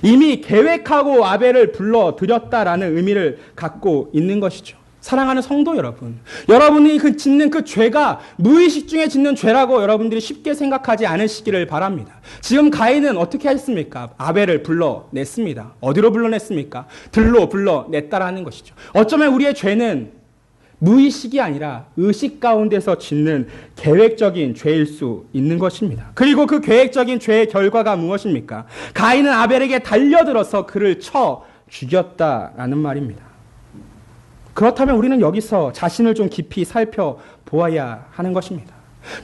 이미 계획하고 아벨을 불러들였다라는 의미를 갖고 있는 것이죠. 사랑하는 성도 여러분, 여러분이 짓는 그 죄가 무의식 중에 짓는 죄라고 여러분들이 쉽게 생각하지 않으시기를 바랍니다. 지금 가인은 어떻게 했습니까? 아벨을 불러냈습니다. 어디로 불러냈습니까? 들로 불러냈다라는 것이죠. 어쩌면 우리의 죄는 무의식이 아니라 의식 가운데서 짓는 계획적인 죄일 수 있는 것입니다. 그리고 그 계획적인 죄의 결과가 무엇입니까? 가인은 아벨에게 달려들어서 그를 쳐 죽였다라는 말입니다. 그렇다면 우리는 여기서 자신을 좀 깊이 살펴보아야 하는 것입니다.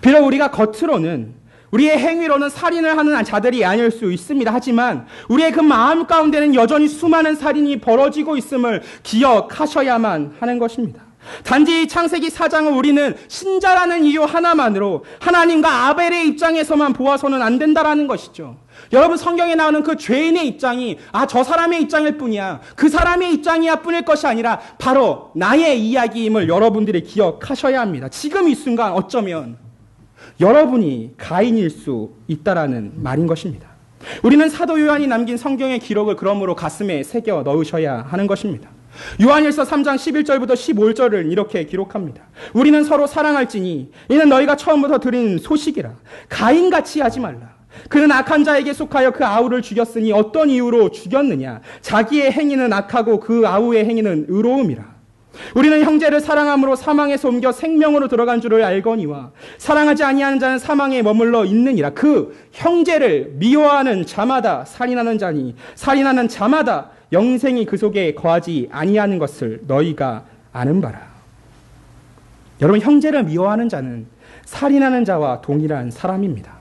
비록 우리가 겉으로는 우리의 행위로는 살인을 하는 자들이 아닐 수 있습니다. 하지만 우리의 그 마음 가운데는 여전히 수많은 살인이 벌어지고 있음을 기억하셔야만 하는 것입니다. 단지 창세기 4장을 우리는 신자라는 이유 하나만으로 하나님과 아벨의 입장에서만 보아서는 안 된다라는 것이죠. 여러분 성경에 나오는 그 죄인의 입장이 저 사람의 입장일 뿐이야. 그 사람의 입장이야 뿐일 것이 아니라 바로 나의 이야기임을 여러분들이 기억하셔야 합니다. 지금 이 순간 어쩌면 여러분이 가인일 수 있다라는 말인 것입니다. 우리는 사도 요한이 남긴 성경의 기록을 그러므로 가슴에 새겨 넣으셔야 하는 것입니다. 요한일서 3장 11절부터 15절을 이렇게 기록합니다. 우리는 서로 사랑할지니 이는 너희가 처음부터 들은 소식이라. 가인같이 하지 말라. 그는 악한 자에게 속하여 그 아우를 죽였으니 어떤 이유로 죽였느냐? 자기의 행위는 악하고 그 아우의 행위는 의로움이라. 우리는 형제를 사랑함으로 사망에서 옮겨 생명으로 들어간 줄을 알거니와 사랑하지 아니하는 자는 사망에 머물러 있느니라. 그 형제를 미워하는 자마다 살인하는 자니 살인하는 자마다 영생이 그 속에 거하지 아니하는 것을 너희가 아는 바라. 여러분 형제를 미워하는 자는 살인하는 자와 동일한 사람입니다.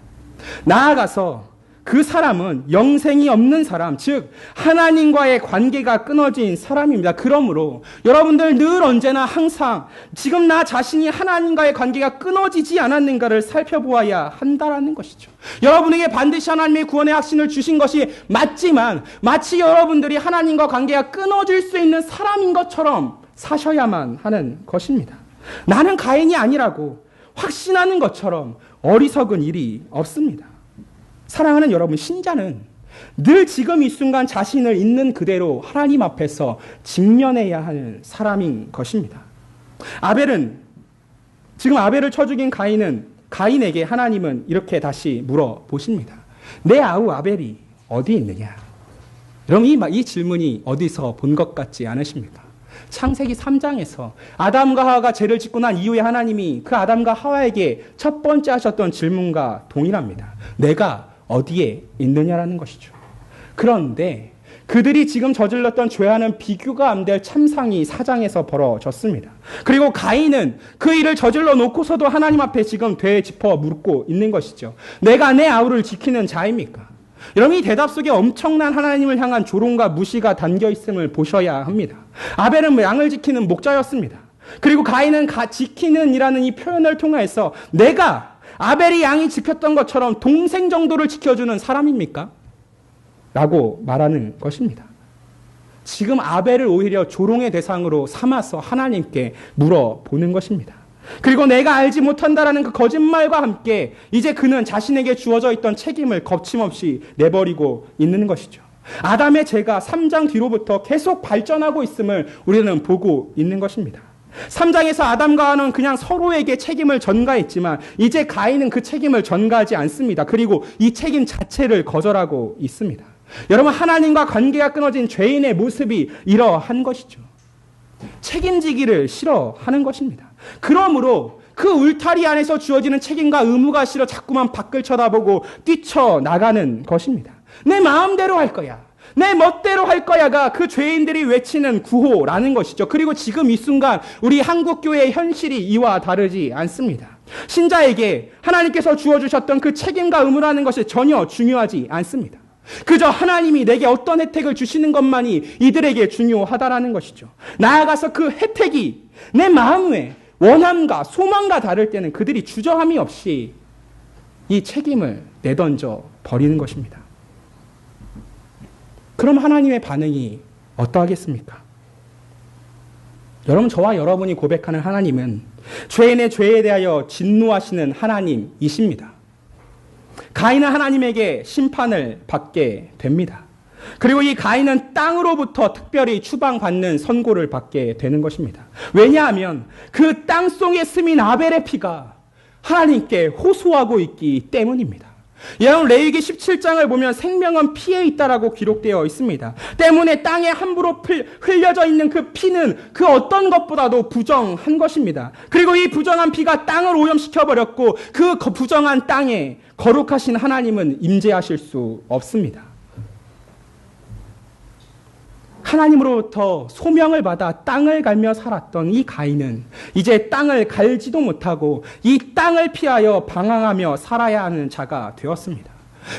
나아가서 그 사람은 영생이 없는 사람, 즉 하나님과의 관계가 끊어진 사람입니다. 그러므로 여러분들 늘 언제나 항상 지금 나 자신이 하나님과의 관계가 끊어지지 않았는가를 살펴보아야 한다라는 것이죠. 여러분에게 반드시 하나님의 구원의 확신을 주신 것이 맞지만 마치 여러분들이 하나님과 관계가 끊어질 수 있는 사람인 것처럼 사셔야만 하는 것입니다. 나는 가인이 아니라고 확신하는 것처럼 어리석은 일이 없습니다. 사랑하는 여러분, 신자는 늘 지금 이 순간 자신을 있는 그대로 하나님 앞에서 직면해야 하는 사람인 것입니다. 지금 아벨을 쳐 죽인 가인에게 하나님은 이렇게 다시 물어보십니다. 내 아우 아벨이 어디 있느냐? 여러분 이 질문이 어디서 본 것 같지 않으십니까? 창세기 3장에서 아담과 하와가 죄를 짓고 난 이후에 하나님이 그 아담과 하와에게 첫 번째 하셨던 질문과 동일합니다. 내가 어디에 있느냐라는 것이죠. 그런데 그들이 지금 저질렀던 죄와는 비교가 안 될 참상이 4장에서 벌어졌습니다. 그리고 가인은 그 일을 저질러 놓고서도 하나님 앞에 지금 되짚어 묻고 있는 것이죠. 내가 내 아우를 지키는 자입니까? 여러분 이 대답 속에 엄청난 하나님을 향한 조롱과 무시가 담겨 있음을 보셔야 합니다. 아벨은 양을 지키는 목자였습니다. 그리고 가인은 지키는 이라는 이 표현을 통해서 내가 아벨이 양이 지켰던 것처럼 동생 정도를 지켜주는 사람입니까? 라고 말하는 것입니다. 지금 아벨을 오히려 조롱의 대상으로 삼아서 하나님께 물어보는 것입니다. 그리고 내가 알지 못한다라는 그 거짓말과 함께 이제 그는 자신에게 주어져 있던 책임을 거침없이 내버리고 있는 것이죠. 아담의 죄가 3장 뒤로부터 계속 발전하고 있음을 우리는 보고 있는 것입니다. 3장에서 아담과 하와는 그냥 서로에게 책임을 전가했지만 이제 가인은 그 책임을 전가하지 않습니다. 그리고 이 책임 자체를 거절하고 있습니다. 여러분, 하나님과 관계가 끊어진 죄인의 모습이 이러한 것이죠. 책임지기를 싫어하는 것입니다. 그러므로 그 울타리 안에서 주어지는 책임과 의무가 싫어 자꾸만 밖을 쳐다보고 뛰쳐나가는 것입니다. 내 마음대로 할 거야. 내 멋대로 할 거야가 그 죄인들이 외치는 구호라는 것이죠. 그리고 지금 이 순간 우리 한국교회의 현실이 이와 다르지 않습니다. 신자에게 하나님께서 주어주셨던 그 책임과 의무라는 것이 전혀 중요하지 않습니다. 그저 하나님이 내게 어떤 혜택을 주시는 것만이 이들에게 중요하다라는 것이죠. 나아가서 그 혜택이 내 마음의 원함과 소망과 다를 때는 그들이 주저함이 없이 이 책임을 내던져 버리는 것입니다. 그럼 하나님의 반응이 어떠하겠습니까? 여러분, 저와 여러분이 고백하는 하나님은 죄인의 죄에 대하여 진노하시는 하나님이십니다. 가인은 하나님에게 심판을 받게 됩니다. 그리고 이 가인은 땅으로부터 특별히 추방받는 선고를 받게 되는 것입니다. 왜냐하면 그 땅속에 스민 아벨의 피가 하나님께 호소하고 있기 때문입니다. 여러분, 레위기 17장을 보면 생명은 피에 있다라고 기록되어 있습니다. 때문에 땅에 함부로 흘려져 있는 그 피는 그 어떤 것보다도 부정한 것입니다. 그리고 이 부정한 피가 땅을 오염시켜버렸고 그 부정한 땅에 거룩하신 하나님은 임재하실 수 없습니다. 하나님으로부터 소명을 받아 땅을 갈며 살았던 이 가인은 이제 땅을 갈지도 못하고 이 땅을 피하여 방황하며 살아야 하는 자가 되었습니다.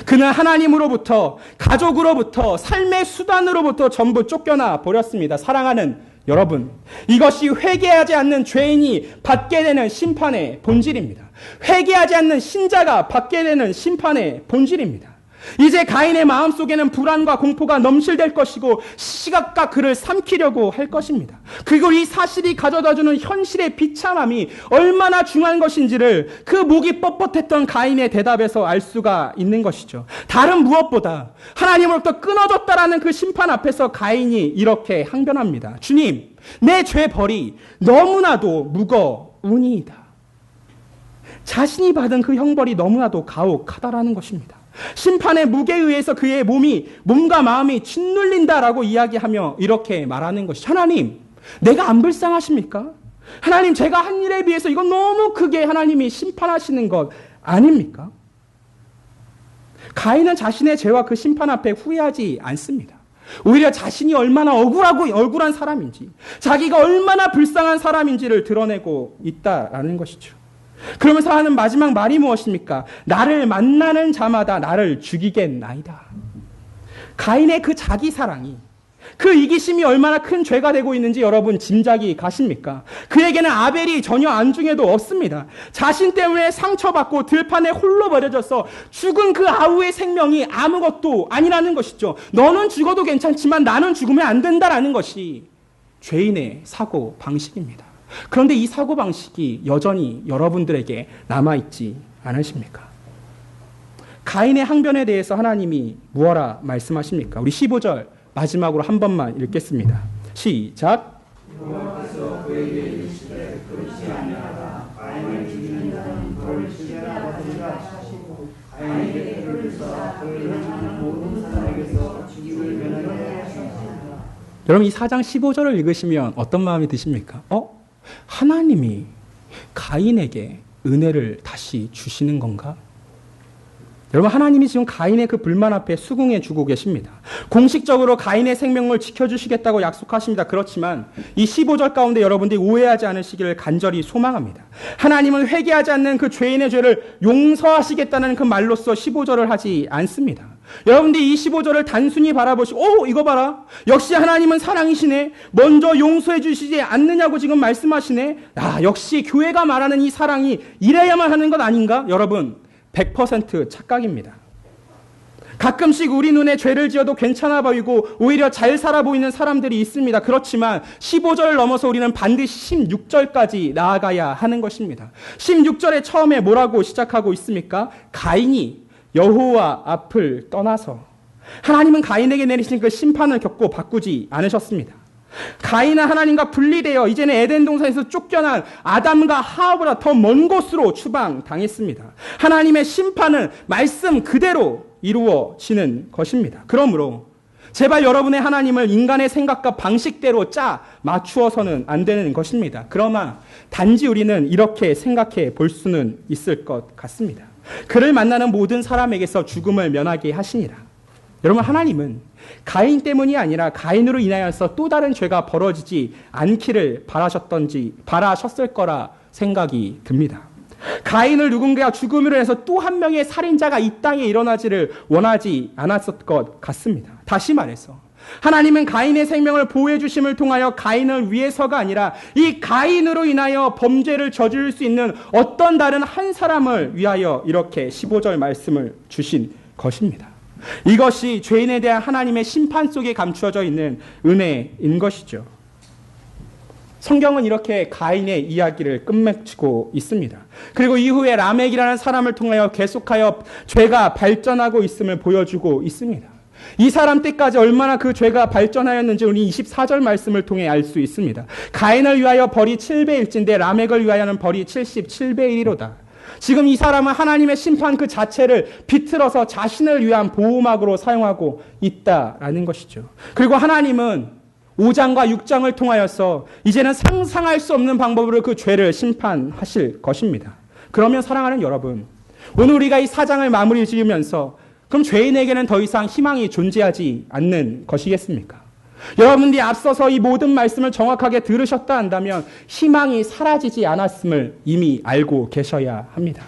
그는 하나님으로부터, 가족으로부터, 삶의 수단으로부터 전부 쫓겨나 버렸습니다. 사랑하는 여러분, 이것이 회개하지 않는 죄인이 받게 되는 심판의 본질입니다. 회개하지 않는 신자가 받게 되는 심판의 본질입니다. 이제 가인의 마음속에는 불안과 공포가 넘실댈 것이고 시각과 그를 삼키려고 할 것입니다. 그리고 이 사실이 가져다주는 현실의 비참함이 얼마나 중요한 것인지를 그 목이 뻣뻣했던 가인의 대답에서 알 수가 있는 것이죠. 다른 무엇보다 하나님으로부터 끊어졌다라는 그 심판 앞에서 가인이 이렇게 항변합니다. 주님, 내 죄벌이 너무나도 무거우니이다. 자신이 받은 그 형벌이 너무나도 가혹하다라는 것입니다. 심판의 무게에 의해서 그의 몸과 마음이 짓눌린다라고 이야기하며 이렇게 말하는 것이죠. 하나님, 내가 안 불쌍하십니까? 하나님, 제가 한 일에 비해서 이건 너무 크게 하나님이 심판하시는 것 아닙니까? 가인은 자신의 죄와 그 심판 앞에 후회하지 않습니다. 오히려 자신이 얼마나 억울한 사람인지, 자기가 얼마나 불쌍한 사람인지를 드러내고 있다라는 것이죠. 그러면서 하는 마지막 말이 무엇입니까? 나를 만나는 자마다 나를 죽이겠나이다. 가인의 그 자기 사랑이, 그 이기심이 얼마나 큰 죄가 되고 있는지 여러분 짐작이 가십니까? 그에게는 아벨이 전혀 안중에도 없습니다. 자신 때문에 상처받고 들판에 홀로 버려져서 죽은 그 아우의 생명이 아무것도 아니라는 것이죠. 너는 죽어도 괜찮지만 나는 죽으면 안 된다라는 것이 죄인의 사고 방식입니다. 그런데 이 사고방식이 여전히 여러분들에게 남아있지 않으십니까? 가인의 항변에 대해서 하나님이 무엇라 말씀하십니까? 우리 15절 마지막으로 한 번만 읽겠습니다. 시작. 여호와께서 그에게 이르시되 그렇지 아니하라. 가인을 죽이는 자는 벌을 지게라 받으리라 하시고 가인에게 표를 써 그를 향하는 모든 사람에게서 죽임을 면하게 하셨습니다. 여러분, 이 4장 15절을 읽으시면 어떤 마음이 드십니까? 하나님이 가인에게 은혜를 다시 주시는 건가? 여러분, 하나님이 지금 가인의 그 불만 앞에 수긍해 주고 계십니다. 공식적으로 가인의 생명을 지켜주시겠다고 약속하십니다. 그렇지만 이 15절 가운데 여러분들이 오해하지 않으시기를 간절히 소망합니다. 하나님은 회개하지 않는 그 죄인의 죄를 용서하시겠다는 그 말로써 15절을 하지 않습니다. 여러분들이 이 15절을 단순히 바라보시고 이거 봐라. 역시 하나님은 사랑이시네. 먼저 용서해 주시지 않느냐고 지금 말씀하시네. 역시 교회가 말하는 이 사랑이 이래야만 하는 것 아닌가? 여러분 100% 착각입니다. 가끔씩 우리 눈에 죄를 지어도 괜찮아 보이고 오히려 잘 살아 보이는 사람들이 있습니다. 그렇지만 15절을 넘어서 우리는 반드시 16절까지 나아가야 하는 것입니다. 16절에 처음에 뭐라고 시작하고 있습니까? 가인이 여호와 앞을 떠나서, 하나님은 가인에게 내리신 그 심판을 겪고 바꾸지 않으셨습니다. 가인은 하나님과 분리되어 이제는 에덴 동산에서 쫓겨난 아담과 하와보다 더 먼 곳으로 추방당했습니다. 하나님의 심판은 말씀 그대로 이루어지는 것입니다. 그러므로 제발 여러분의 하나님을 인간의 생각과 방식대로 짜 맞추어서는 안 되는 것입니다. 그러나 단지 우리는 이렇게 생각해 볼 수는 있을 것 같습니다. 그를 만나는 모든 사람에게서 죽음을 면하게 하시니라. 여러분, 하나님은 가인 때문이 아니라 가인으로 인하여서 또 다른 죄가 벌어지지 않기를 바라셨을 거라 생각이 듭니다. 가인을 누군가 죽음으로 해서 또 한 명의 살인자가 이 땅에 일어나지를 원하지 않았을 것 같습니다. 다시 말해서 하나님은 가인의 생명을 보호해 주심을 통하여 가인을 위해서가 아니라 이 가인으로 인하여 범죄를 저지를 수 있는 어떤 다른 한 사람을 위하여 이렇게 15절 말씀을 주신 것입니다. 이것이 죄인에 대한 하나님의 심판 속에 감추어져 있는 은혜인 것이죠. 성경은 이렇게 가인의 이야기를 끝맺히고 있습니다. 그리고 이후에 라멕이라는 사람을 통하여 계속하여 죄가 발전하고 있음을 보여주고 있습니다. 이 사람 때까지 얼마나 그 죄가 발전하였는지 우리 24절 말씀을 통해 알 수 있습니다. 가인을 위하여 벌이 7배일진데 라멕을 위하여는 벌이 77배의 1이로다. 지금 이 사람은 하나님의 심판 그 자체를 비틀어서 자신을 위한 보호막으로 사용하고 있다라는 것이죠. 그리고 하나님은 5장과 6장을 통하여서 이제는 상상할 수 없는 방법으로 그 죄를 심판하실 것입니다. 그러면 사랑하는 여러분, 오늘 우리가 이 4장을 마무리 지으면서 그럼 죄인에게는 더 이상 희망이 존재하지 않는 것이겠습니까? 여러분들이 앞서서 이 모든 말씀을 정확하게 들으셨다 한다면 희망이 사라지지 않았음을 이미 알고 계셔야 합니다.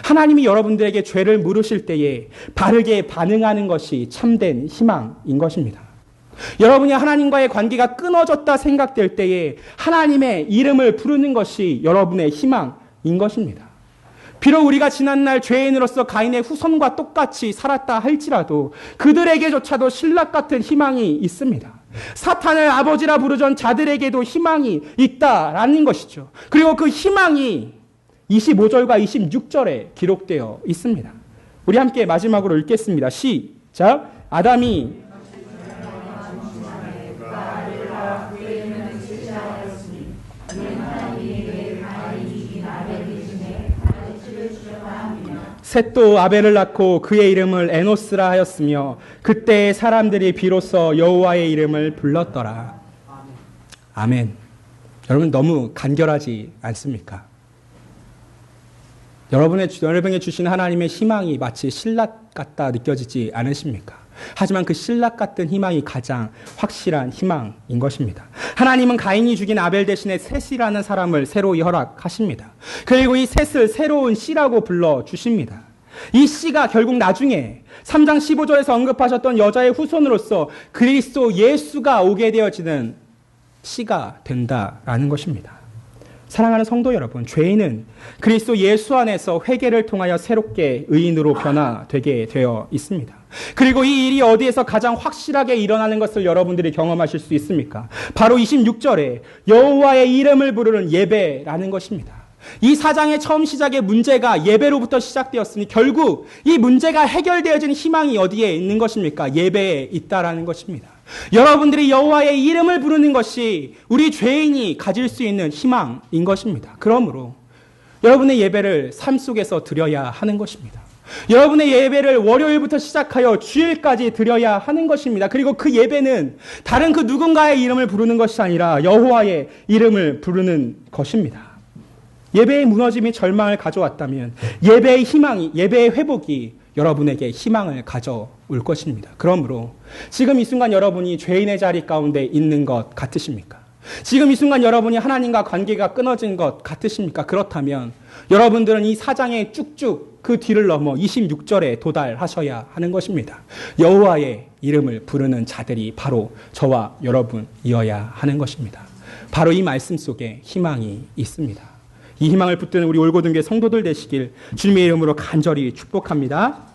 하나님이 여러분들에게 죄를 물으실 때에 바르게 반응하는 것이 참된 희망인 것입니다. 여러분이 하나님과의 관계가 끊어졌다 생각될 때에 하나님의 이름을 부르는 것이 여러분의 희망인 것입니다. 비록 우리가 지난날 죄인으로서 가인의 후손과 똑같이 살았다 할지라도 그들에게조차도 신락 같은 희망이 있습니다. 사탄을 아버지라 부르던 자들에게도 희망이 있다라는 것이죠. 그리고 그 희망이 25절과 26절에 기록되어 있습니다. 우리 함께 마지막으로 읽겠습니다. 시작. 아담이 셋도 아벨을 낳고 그의 이름을 에노스라 하였으며 그때 사람들이 비로소 여호와의 이름을 불렀더라. 아멘. 여러분 너무 간결하지 않습니까? 여러분에게 주신 하나님의 희망이 마치 신락 같다 느껴지지 않으십니까? 하지만 그 신락 같은 희망이 가장 확실한 희망인 것입니다. 하나님은 가인이 죽인 아벨 대신에 셋이라는 사람을 새로 허락하십니다. 그리고 이 셋을 새로운 씨라고 불러주십니다. 이 씨가 결국 나중에 3장 15절에서 언급하셨던 여자의 후손으로서 그리스도 예수가 오게 되어지는 씨가 된다라는 것입니다. 사랑하는 성도 여러분, 죄인은 그리스도 예수 안에서 회개를 통하여 새롭게 의인으로 변화되게 되어 있습니다. 그리고 이 일이 어디에서 가장 확실하게 일어나는 것을 여러분들이 경험하실 수 있습니까? 바로 26절에 여호와의 이름을 부르는 예배라는 것입니다. 이 4장의 처음 시작의 문제가 예배로부터 시작되었으니 결국 이 문제가 해결되어진 희망이 어디에 있는 것입니까? 예배에 있다라는 것입니다. 여러분들이 여호와의 이름을 부르는 것이 우리 죄인이 가질 수 있는 희망인 것입니다. 그러므로 여러분의 예배를 삶 속에서 드려야 하는 것입니다. 여러분의 예배를 월요일부터 시작하여 주일까지 드려야 하는 것입니다. 그리고 그 예배는 다른 그 누군가의 이름을 부르는 것이 아니라 여호와의 이름을 부르는 것입니다. 예배의 무너짐이 절망을 가져왔다면 예배의 희망이, 예배의 회복이 여러분에게 희망을 가져올 것입니다. 그러므로 지금 이 순간 여러분이 죄인의 자리 가운데 있는 것 같으십니까? 지금 이 순간 여러분이 하나님과 관계가 끊어진 것 같으십니까? 그렇다면 여러분들은 이 4장에 쭉쭉 그 뒤를 넘어 26절에 도달하셔야 하는 것입니다. 여호와의 이름을 부르는 자들이 바로 저와 여러분이어야 하는 것입니다. 바로 이 말씀 속에 희망이 있습니다. 이 희망을 붙드는 우리 올고등교회 성도들 되시길 주님의 이름으로 간절히 축복합니다.